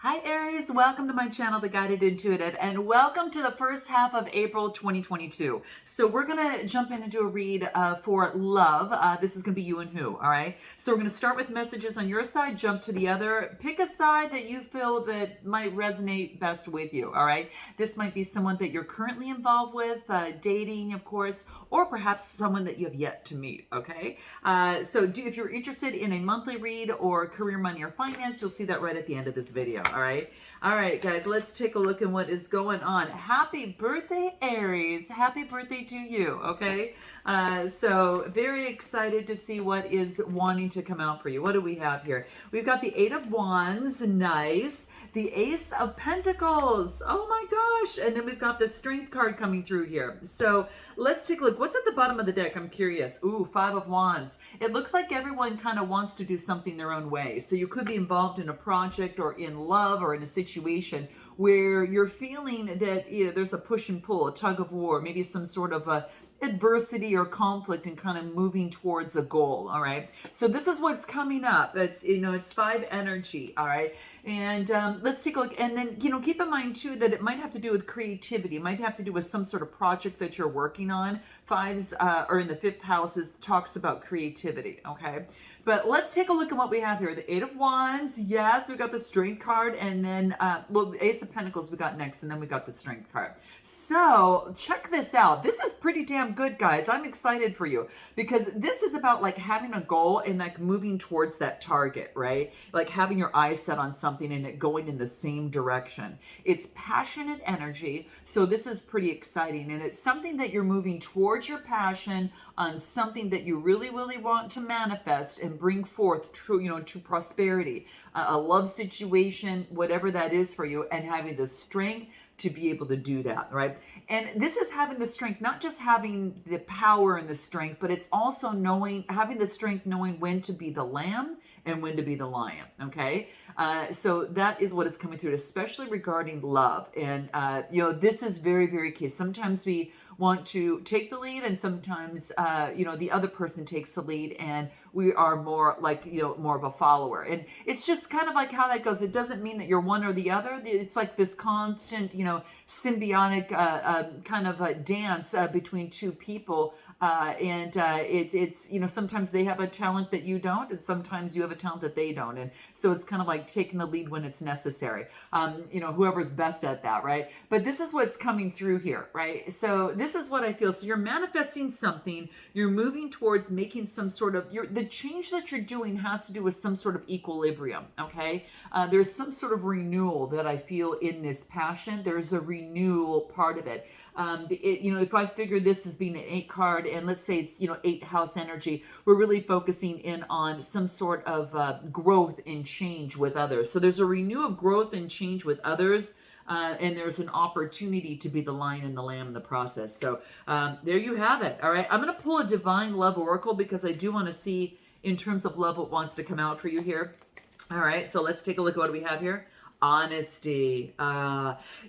Hi Aries, welcome to my channel, The Guided Intuitive, and welcome to the first half of April 2022. So we're going to jump in and do a read for love. This is going to be you and who, all right? So we're going to start with messages on your side, jump to the other, pick a side that you feel that might resonate best with you, all right? This might be someone that you're currently involved with, dating, of course, or perhaps someone that you have yet to meet, okay? If you're interested in a monthly read or career, money, or finance, you'll see that right at the end of this video. All right, guys, let's take a look at what is going on. Happy birthday, Aries. Happy birthday to you, okay? So very excited to see what is wanting to come out for you. What do we have here? We've got the Eight of Wands, nice. The Ace of Pentacles, oh my gosh. And then we've got the Strength card coming through here. So let's take a look. What's at the bottom of the deck? I'm curious. Ooh, Five of Wands. It looks like everyone kind of wants to do something their own way. So you could be involved in a project or in love or in a situation where you're feeling that there's a push and pull, a tug of war, maybe some sort of a adversity or conflict and kind of moving towards a goal. All right, so this is what's coming up. It's five energy. All right, and let's take a look. And then keep in mind too that it might have to do with creativity. It might have to do with some sort of project that you're working on. Fives are in the fifth house, talks about creativity. Okay, but let's take a look at what we have here. The Eight of Wands, yes, we got the Strength card, and then the Ace of Pentacles we got next, and then we got the Strength card. So check this out. This is pretty damn good, guys. I'm excited for you because this is about like having a goal and like moving towards that target, right? Like having your eyes set on something and it going in the same direction. It's passionate energy, so this is pretty exciting, and it's something that you're moving towards your passion on something that you really, really want to manifest and bring forth true prosperity, a love situation, whatever that is for you, and having the strength to be able to do that, right? And this is having the strength, not just having the power and the strength, but it's also having the strength, knowing when to be the lamb and when to be the lion, okay? So that is what is coming through, especially regarding love. And, this is very, very key. Sometimes we want to take the lead, and sometimes the other person takes the lead, and we are more like more of a follower. And it's just kind of like how that goes. It doesn't mean that you're one or the other. It's like this constant symbiotic kind of a dance between two people, it's sometimes they have a talent that you don't, and sometimes you have a talent that they don't, and so it's kind of like taking the lead when it's necessary. Whoever's best at that, right? But this is what's coming through here, right? So this is what I feel. So you're manifesting something, you're moving towards making some sort of the change that you're doing has to do with some sort of equilibrium. Okay, there's some sort of renewal that I feel in this passion. There's a renewal part of it. If I figure this as being an 8 card, and let's say it's 8 house energy, we're really focusing in on some sort of growth and change with others. So there's a renewal of growth and change with others. And there's an opportunity to be the lion and the lamb in the process. So there you have it. All right, I'm going to pull a divine love oracle because I do want to see in terms of love what wants to come out for you here. All right, so let's take a look at what we have here. Honesty.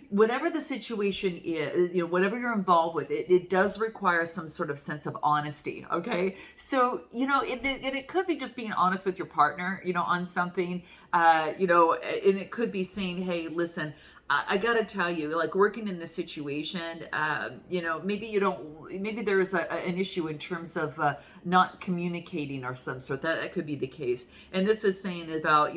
Whatever the situation is, whatever you're involved with, it does require some sort of sense of honesty. Okay, so it could be just being honest with your partner, on something, and it could be saying, hey, listen, I gotta tell you, like working in this situation, maybe there's an issue in terms of not communicating or some sort. That could be the case. And this is saying about,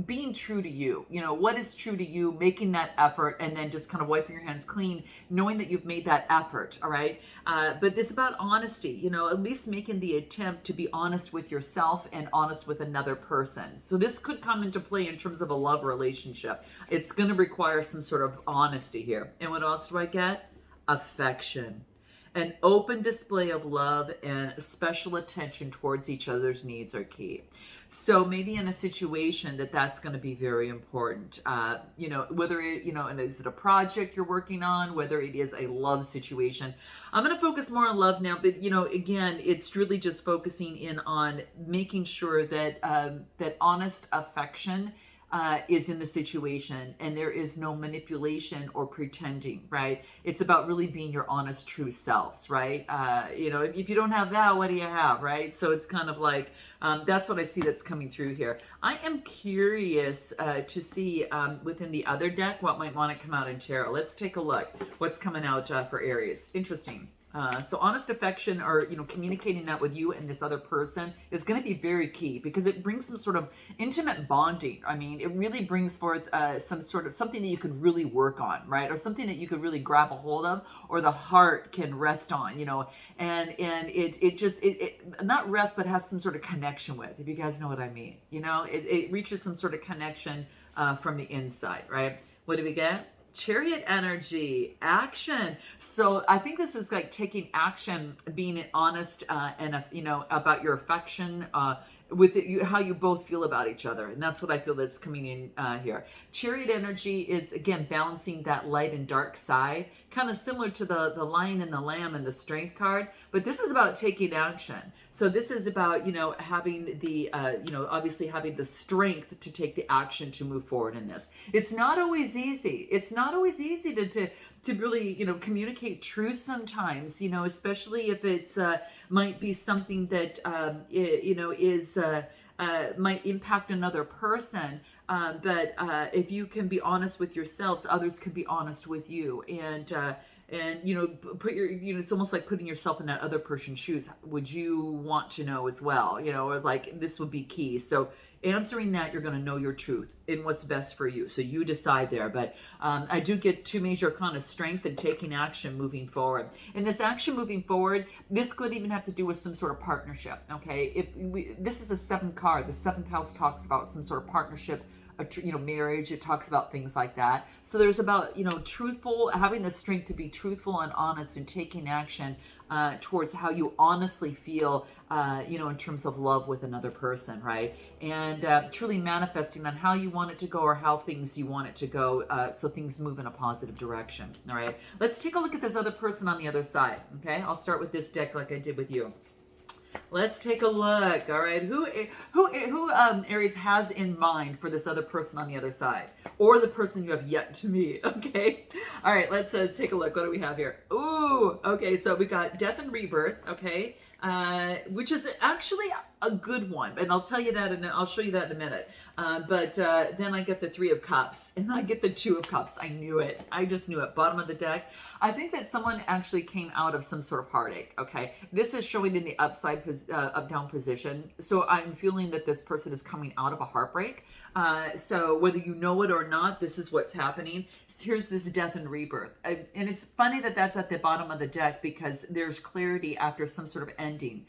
being true to you, what is true to you, making that effort, and then just kind of wiping your hands clean, knowing that you've made that effort. All right. But it's about honesty, at least making the attempt to be honest with yourself and honest with another person. So this could come into play in terms of a love relationship. It's going to require some sort of honesty here. And what else do I get? Affection. An open display of love and special attention towards each other's needs are key. So maybe in a situation that's going to be very important, whether and is it a project you're working on, whether it is a love situation. I'm going to focus more on love now, but again, it's really just focusing in on making sure that that honest affection is in the situation, and there is no manipulation or pretending, right? It's about really being your honest, true selves, right? If you don't have that, what do you have, right? So it's kind of like, that's what I see that's coming through here. I am curious to see within the other deck what might want to come out in tarot. Let's take a look. What's coming out for Aries? Interesting. So honest affection, or communicating that with you and this other person, is going to be very key, because it brings some sort of intimate bonding. I mean, it really brings forth some sort of something that you could really work on, right? Or something that you could really grab a hold of, or the heart can rest on, and it not rest, but has some sort of connection with, if you guys know what I mean. It reaches some sort of connection from the inside, right? What do we get? Chariot energy, action. So I think this is like taking action, being honest, and about your affection, with how you both feel about each other. And that's what I feel that's coming in here. Chariot energy is, again, balancing that light and dark side, kind of similar to the lion and the lamb and the strength card. But this is about taking action. So this is about, having the, obviously having the strength to take the action to move forward in this. It's not always easy. It's not always easy to really, communicate truth sometimes, especially if it's, might be something that, is, might impact another person. But if you can be honest with yourselves, others can be honest with you. And put your, it's almost like putting yourself in that other person's shoes. Would you want to know as well? Or like, this would be key. So answering that, you're going to know your truth and what's best for you. So you decide there. But I do get two major kind of strength and taking action moving forward. And this action moving forward, this could even have to do with some sort of partnership. Okay, this is a 7th card. The 7th house talks about some sort of partnership, marriage. It talks about things like that. So there's about, truthful, having the strength to be truthful and honest and taking action towards how you honestly feel, in terms of love with another person, right? And truly manifesting on how you want it to go, or how things you want it to go, so things move in a positive direction. All right, let's take a look at this other person on the other side. Okay, I'll start with this deck like I did with you. Let's take a look. All right, who Aries has in mind for this other person on the other side, or the person you have yet to meet? Okay, all right, let's take a look. What do we have here? Ooh, okay, so we got death and rebirth. Okay, which is actually a good one, and I'll tell you that, and I'll show you that in a minute. But then I get the 3 of Cups, and I get the 2 of Cups. I knew it. I just knew it. Bottom of the deck. I think that someone actually came out of some sort of heartache. Okay, this is showing in the up down position. So I'm feeling that this person is coming out of a heartbreak. So whether you know it or not, this is what's happening. Here's this death and rebirth, and it's funny that that's at the bottom of the deck, because there's clarity after some sort of ending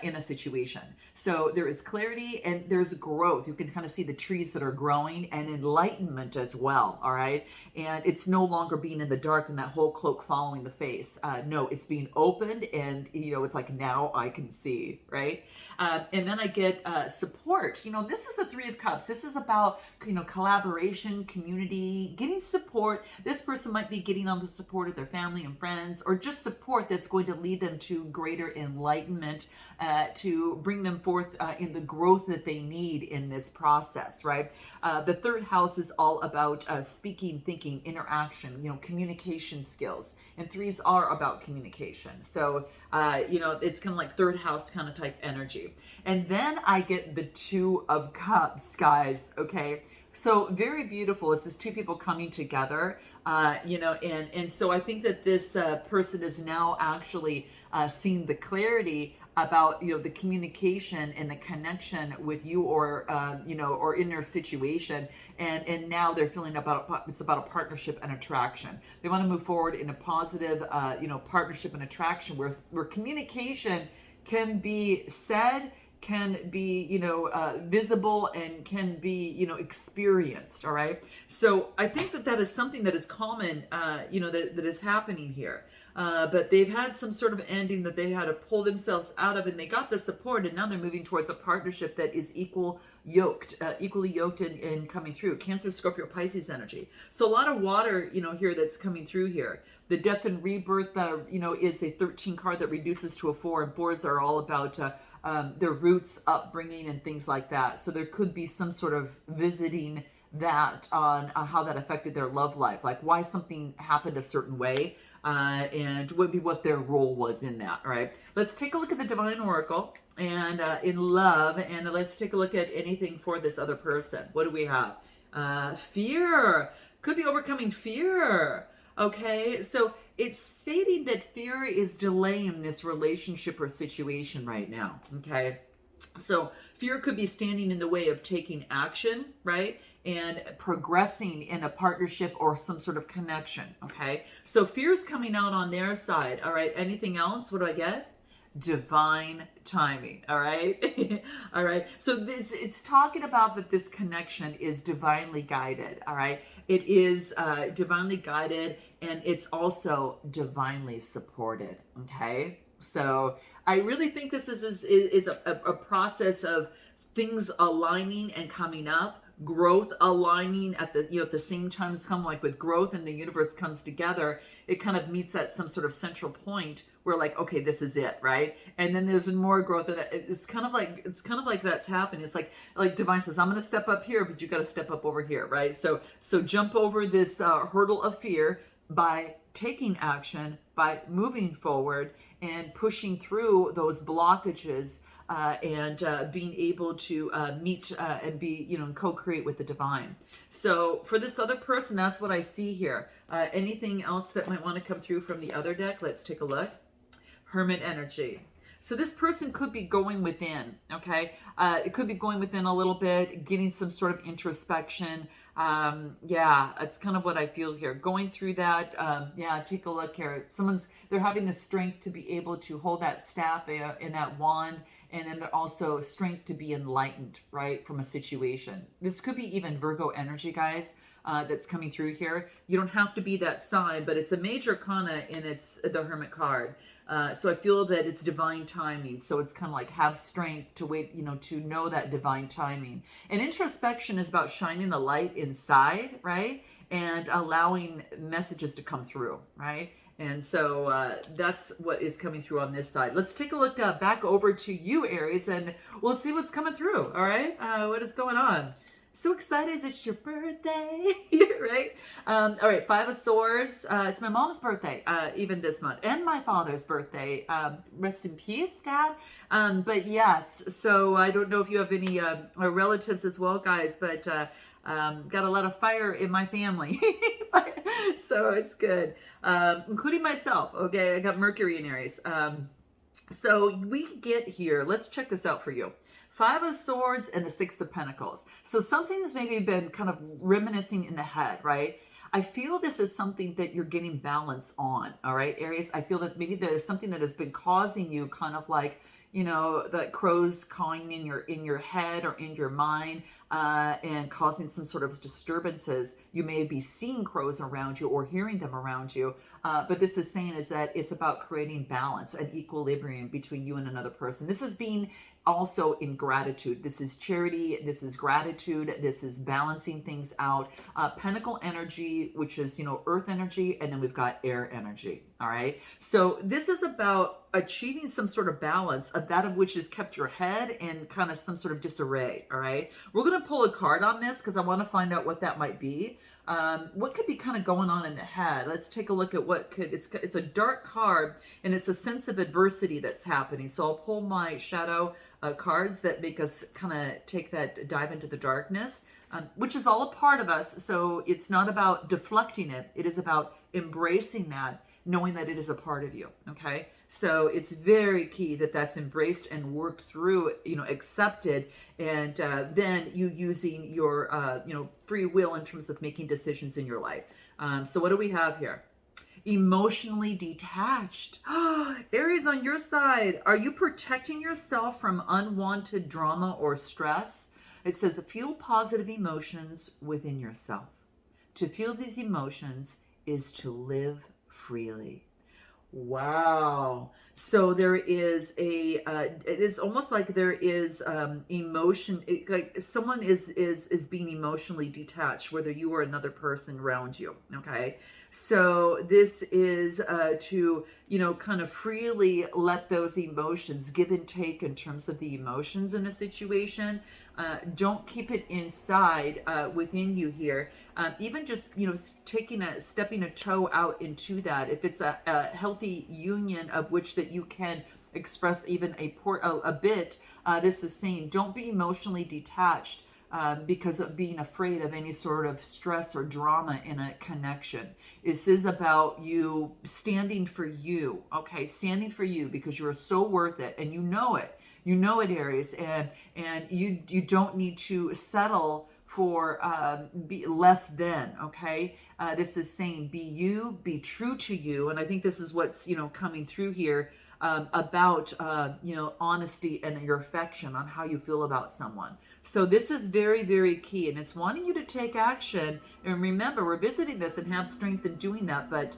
in a situation. So there is clarity and there's growth. You can kind of see the trees that are growing, and enlightenment as well. All right, and it's no longer being in the dark and that whole cloak following the face. No, it's being opened, and it's like, now I can see, right? And then I get support. This is the 3 of Cups. This is about, collaboration, community, getting support. This person might be getting on the support of their family and friends, or just support that's going to lead them to greater enlightenment, to bring them forth in the growth that they need in this process, right? The 3rd house is all about speaking, thinking, interaction, communication skills. And 3s are about communication. So, it's kind of like 3rd house kind of type energy. And then I get the 2 of Cups, guys, okay? So very beautiful. It's just 2 people coming together, and so I think that this person is now actually seeing the clarity about, the communication and the connection with you, or, or in their situation. And now they're feeling it's about a partnership and attraction. They want to move forward in a positive, partnership and attraction, where communication can be said, can be, visible, and can be, experienced. All right. So I think that is something that is common, that is happening here. But they've had some sort of ending that they had to pull themselves out of, and they got the support, and now they're moving towards a partnership that is equally yoked and coming through. Cancer, Scorpio, Pisces energy. So a lot of water, here that's coming through here. The death and rebirth, is a 13 card that reduces to a 4, and 4s are all about their roots, upbringing, and things like that. So there could be some sort of visiting that on how that affected their love life, like why something happened a certain way, and what their role was in that. All right, let's take a look at the Divine Oracle and in love, and let's take a look at anything for this other person. What do we have? Fear. Could be overcoming fear. Okay, so it's stating that fear is delaying this relationship or situation right now. Okay, so fear could be standing in the way of taking action, right? And progressing in a partnership or some sort of connection. Okay, so fear's coming out on their side. All right, anything else? What do I get? Divine timing. All right. All right, so it's talking about that this connection is divinely guided. All right, it is divinely guided, and it's also divinely supported. Okay, so I really think this is a process of things aligning and coming up, growth aligning at the at the same time. It's kind of like with growth and the universe comes together, it kind of meets at some sort of central point where like, okay, this is it, right? And then there's more growth, and it's kind of like that's happening. It's like divine says, I'm going to step up here, but you got to step up over here, right? So jump over this hurdle of fear by taking action, by moving forward and pushing through those blockages, and being able to meet and be, and co-create with the divine. So for this other person, that's what I see here. Anything else that might want to come through from the other deck? Let's take a look. Hermit energy. So this person could be going within, okay? It could be going within a little bit, getting some sort of introspection. Yeah, it's kind of what I feel here. Going through that, yeah, take a look here. They're having the strength to be able to hold that staff in that wand, and then they're also strength to be enlightened, right, from a situation. This could be even Virgo energy, guys. That's coming through here. You don't have to be that sign, but it's a major arcana and it's the Hermit card. So I feel that it's divine timing. So it's kind of like have strength to wait, to know that divine timing. And introspection is about shining the light inside, right? And allowing messages to come through, right? And so that's what is coming through on this side. Let's take a look back over to you, Aries, and let's see what's coming through, all right? What is going on? So excited, it's your birthday, right? All right, Five of Swords. It's my mom's birthday, even this month, and my father's birthday. Rest in peace, Dad. But yes, so I don't know if you have any relatives as well, guys, but got a lot of fire in my family. So it's good, including myself. Okay, I got Mercury in Aries. So we get here, let's check this out for you. Five of Swords and the Six of Pentacles. So something's maybe been kind of reminiscing in the head, right? I feel this is something that you're getting balance on, all right, Aries? I feel that maybe there's something that has been causing you kind of like, that crows cawing in your head or in your mind, and causing some sort of disturbances. You may be seeing crows around you or hearing them around you, but this is saying is that it's about creating balance and equilibrium between you and another person. This is being also in gratitude. This is charity. This is gratitude. This is balancing things out. Pentacle energy, which is, earth energy, and then we've got air energy. All right. So this is about achieving some sort of balance of that of which has kept your head in kind of some sort of disarray. All right. We're going to pull a card on this because I want to find out what that might be. What could be kind of going on in the head? Let's take a look at it's a dark card, and it's a sense of adversity that's happening. So I'll pull my shadow cards that make us kind of dive into the darkness, which is all a part of us. So it's not about deflecting it. It is about embracing that, knowing that it is a part of you. Okay. So it's very key that that's embraced and worked through, accepted, and then you using your, free will in terms of making decisions in your life. So what do we have here? Emotionally detached. Aries, on your side, are you protecting yourself from unwanted drama or stress? It says feel positive emotions within yourself. To feel these emotions is to live freely. Wow. So there is it is almost like there is emotion, like someone is being emotionally detached, whether you or another person around you. Okay. So this is to, kind of freely let those emotions give and take in terms of the emotions in a situation. Don't keep it inside within you here. Even just, stepping a toe out into that. If it's a healthy union of which that you can express even a bit, this is saying don't be emotionally detached because of being afraid of any sort of stress or drama in a connection. This is about you standing for you, okay? Standing for you because you're so worth it and you know it. You know it, Aries, and you don't need to settle for be less than, okay? This is saying be you, be true to you, and I think this is what's coming through here about honesty and your affection on how you feel about someone. So this is very, very key, and it's wanting you to take action. And remember, we're visiting this and have strength in doing that, but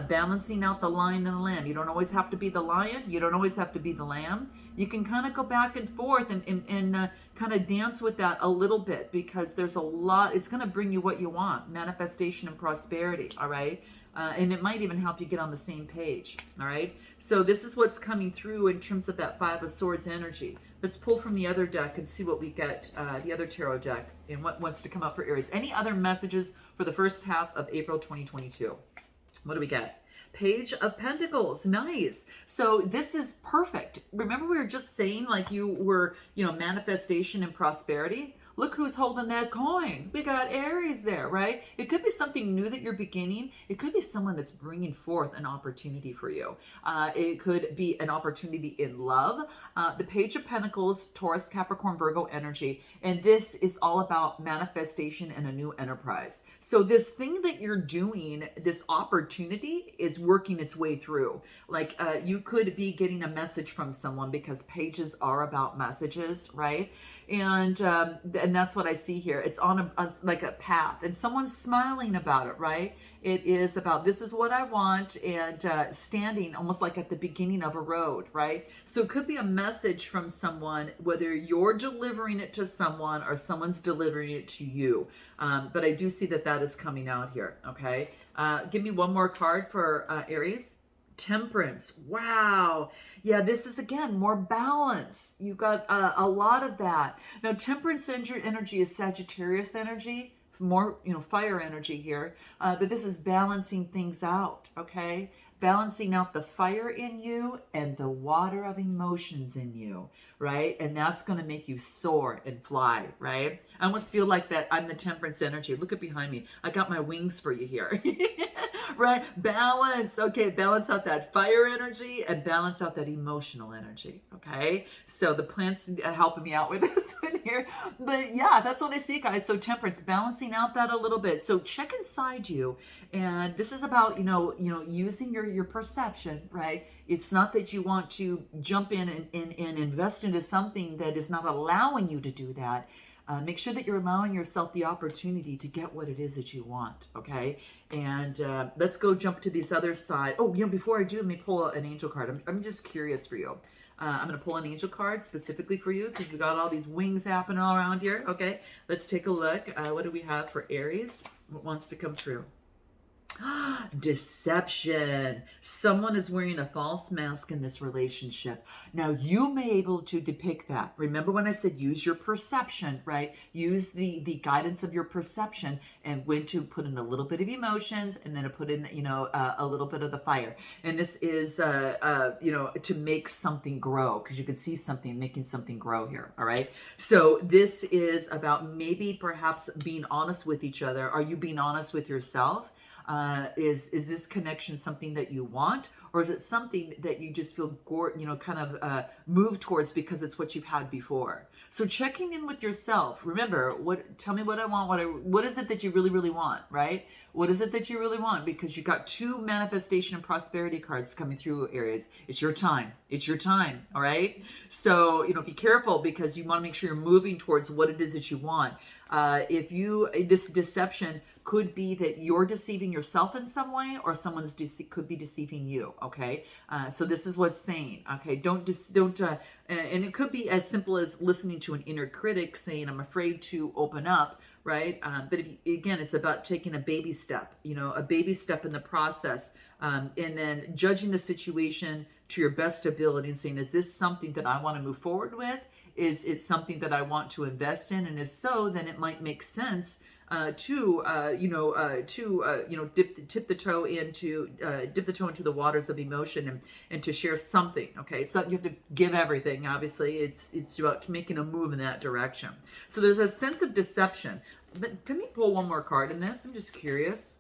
balancing out the lion and the lamb. You don't always have to be the lion. You don't always have to be the lamb. You can kind of go back and forth and kind of dance with that a little bit, because there's a lot. It's going to bring you what you want, manifestation and prosperity, all right? And it might even help you get on the same page, all right? So this is what's coming through in terms of that Five of Swords energy. Let's pull from the other deck and see what we get, the other tarot deck, and what wants to come up for Aries. Any other messages for the first half of April 2022? What do we get? Page of Pentacles. Nice. So this is perfect. Remember we were just saying like you were, manifestation and prosperity? Look who's holding that coin. We got Aries there, right? It could be something new that you're beginning. It could be someone that's bringing forth an opportunity for you. It could be an opportunity in love. The Page of Pentacles, Taurus, Capricorn, Virgo energy. And this is all about manifestation and a new enterprise. So this thing that you're doing, this opportunity is working its way through. Like you could be getting a message from someone, because pages are about messages, right? And that's what I see here. It's on like a path, and someone's smiling about it, right? It is about, this is what I want, and standing almost like at the beginning of a road, right? So it could be a message from someone, whether you're delivering it to someone or someone's delivering it to you. But I do see that is coming out here, okay? Give me one more card for Aries. Temperance. Wow. Yeah, this is again more balance. You've got a lot of that. Now, temperance energy is Sagittarius energy, more fire energy here. But this is balancing things out. Okay, balancing out the fire in you and the water of emotions in you, right? And that's going to make you soar and fly, right? I almost feel like that I'm the temperance energy. Look at behind me. I got my wings for you here. Right? Balance. Okay, balance out that fire energy and balance out that emotional energy. Okay, so the plants helping me out with this one here. But yeah, that's what I see, guys. So temperance, balancing out that a little bit. So check inside you, and this is about using your perception, right? It's not that you want to jump in and invest into something that is not allowing you to do that. Make sure that you're allowing yourself the opportunity to get what it is that you want, okay? And let's go jump to this other side. Oh, before I do, let me pull an angel card. I'm just curious for you. I'm going to pull an angel card specifically for you, because we got all these wings happening all around here, okay? Let's take a look. What do we have for Aries? What wants to come through? Deception. Someone is wearing a false mask in this relationship. Now, you may be able to depict that. Remember when I said use your perception, right? Use the guidance of your perception, and when to put in a little bit of emotions, and then to put in, a little bit of the fire. And this is, to make something grow, because you can see something making something grow here. All right. So this is about maybe perhaps being honest with each other. Are you being honest with yourself? Is this connection something that you want, or is it something that you just feel move towards because it's what you've had before? So checking in with yourself. Remember, tell me what I want. What is it that you really, really want, right? What is it that you really want? Because you got two manifestation and prosperity cards coming through, Aries. It's your time. It's your time. All right. So be careful, because you want to make sure you're moving towards what it is that you want. This deception could be that you're deceiving yourself in some way, or someone's could be deceiving you. Okay, so this is what's saying. Okay, don't, and it could be as simple as listening to an inner critic saying, "I'm afraid to open up." Right, but again, it's about taking a baby step. A baby step in the process, and then judging the situation to your best ability and saying, "Is this something that I want to move forward with? Is it something that I want to invest in? And if so, then it might make sense dip the toe into the waters of emotion and to share something. Okay, it's not you have to give everything. Obviously, it's about making a move in that direction. So there's a sense of deception. But can we pull one more card in this? I'm just curious.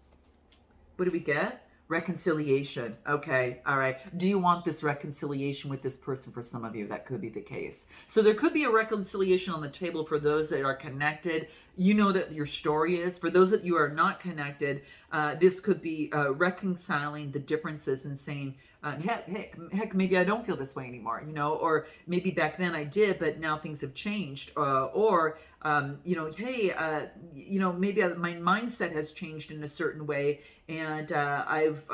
What do we get? Reconciliation. Okay. All right. Do you want this reconciliation with this person? For some of you, that could be the case. So there could be a reconciliation on the table for those that are connected. You know that your story is. For those that you are not connected, this could be reconciling the differences and saying, heck, maybe I don't feel this way anymore, or maybe back then I did, but now things have changed, maybe my mindset has changed in a certain way, and I've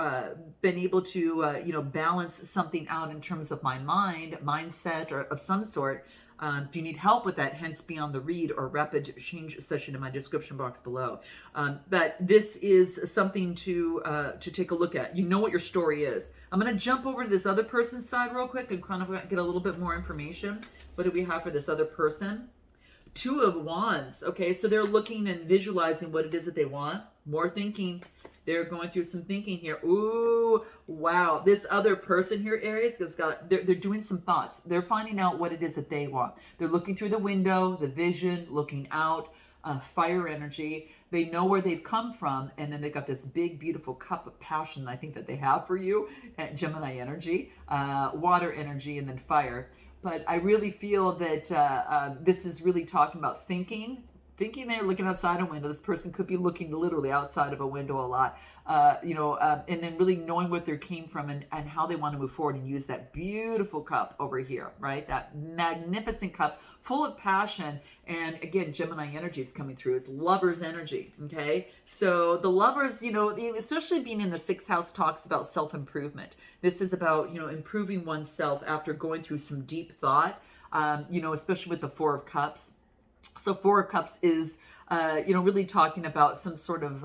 been able to, balance something out in terms of my mindset or of some sort. If you need help with that, hence be on the read or rapid change session in my description box below. But this is something to take a look at. You know what your story is. I'm going to jump over to this other person's side real quick and kind of get a little bit more information. What do we have for this other person? Two of Wands. Okay, so they're looking and visualizing what it is that they want. More thinking. They're going through some thinking here. Ooh, wow. This other person here, Aries, they're doing some thoughts. They're finding out what it is that they want. They're looking through the window, the vision, looking out, fire energy. They know where they've come from, and then they've got this big, beautiful cup of passion, I think, that they have for you, Gemini energy, water energy, and then fire. But I really feel that this is really talking about thinking they're looking outside a window. This person could be looking literally outside of a window a lot, and then really knowing what they came from and how they want to move forward and use that beautiful cup over here, right? That magnificent cup full of passion. And again, Gemini energy is coming through. It's lover's energy, okay? So the lovers, especially being in the sixth house, talks about self-improvement. This is about, improving oneself after going through some deep thought, especially with the Four of Cups. So Four of Cups is, really talking about some sort of,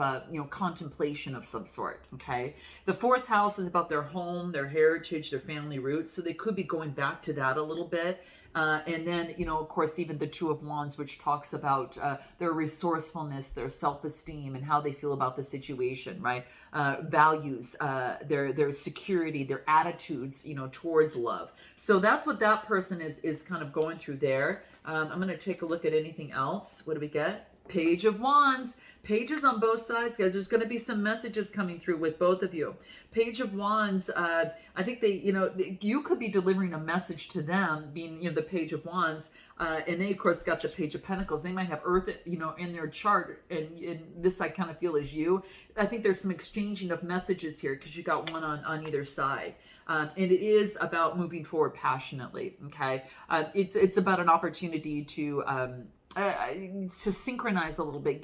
contemplation of some sort, okay? The fourth house is about their home, their heritage, their family roots. So they could be going back to that a little bit. And then, of course, even the Two of Wands, which talks about their resourcefulness, their self-esteem, and how they feel about the situation, right? Values, their security, their attitudes, towards love. So that's what that person is kind of going through there. I'm going to take a look at anything else. What do we get? Page of Wands. Pages on both sides, guys. There's going to be some messages coming through with both of you. Page of Wands, I think you could be delivering a message to them, being, the Page of Wands, and they, of course, got the Page of Pentacles. They might have Earth, in their chart, and this I kind of feel is you. I think there's some exchanging of messages here because you got one on either side. And it is about moving forward passionately, okay? It's about an opportunity to synchronize a little bit,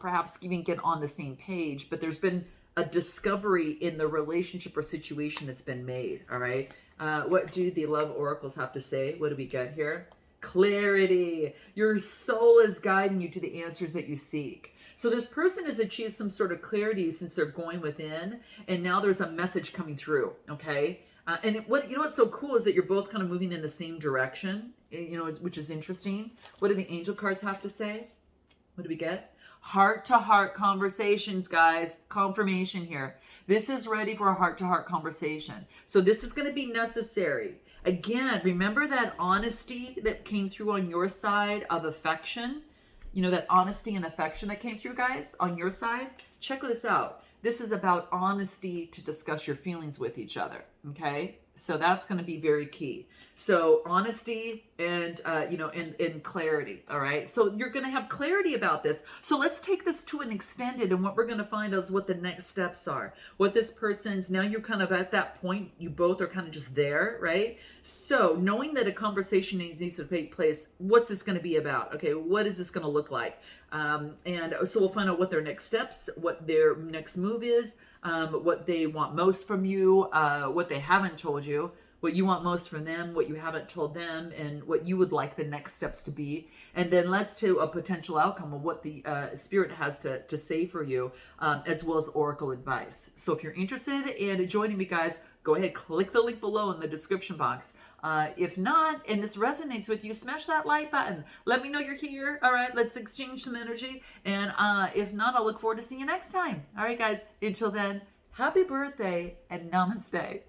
perhaps even get on the same page, but there's been a discovery in the relationship or situation that's been made, all right? What do the love oracles have to say? What do we get here? Clarity. Your soul is guiding you to the answers that you seek. So this person has achieved some sort of clarity since they're going within, and now there's a message coming through, okay? And what's so cool is that you're both kind of moving in the same direction, which is interesting. What do the angel cards have to say? What do we get? Heart-to-heart conversations, guys. Confirmation here. This is ready for a heart-to-heart conversation. So this is going to be necessary. Again, remember that honesty that came through on your side of affection? That honesty and affection that came through, guys, on your side? Check this out. This is about honesty to discuss your feelings with each other, okay? So that's going to be very key. So honesty and, and clarity, all right? So you're going to have clarity about this. So let's take this to an extended, and what we're going to find out is what the next steps are. What this person's, now you're kind of at that point, you both are kind of just there, right? So knowing that a conversation needs to take place, what's this going to be about? Okay, what is this going to look like? And so we'll find out what their next steps, what their next move is, what they want most from you, what they haven't told you, what you want most from them, what you haven't told them, and what you would like the next steps to be. And then let's to a potential outcome of what the Spirit has to say for you, as well as oracle advice. So if you're interested in joining me, guys, go ahead, click the link below in the description box. If not, and this resonates with you, smash that like button. Let me know you're here. All right, let's exchange some energy. And if not, I'll look forward to seeing you next time. All right, guys, until then, happy birthday and namaste.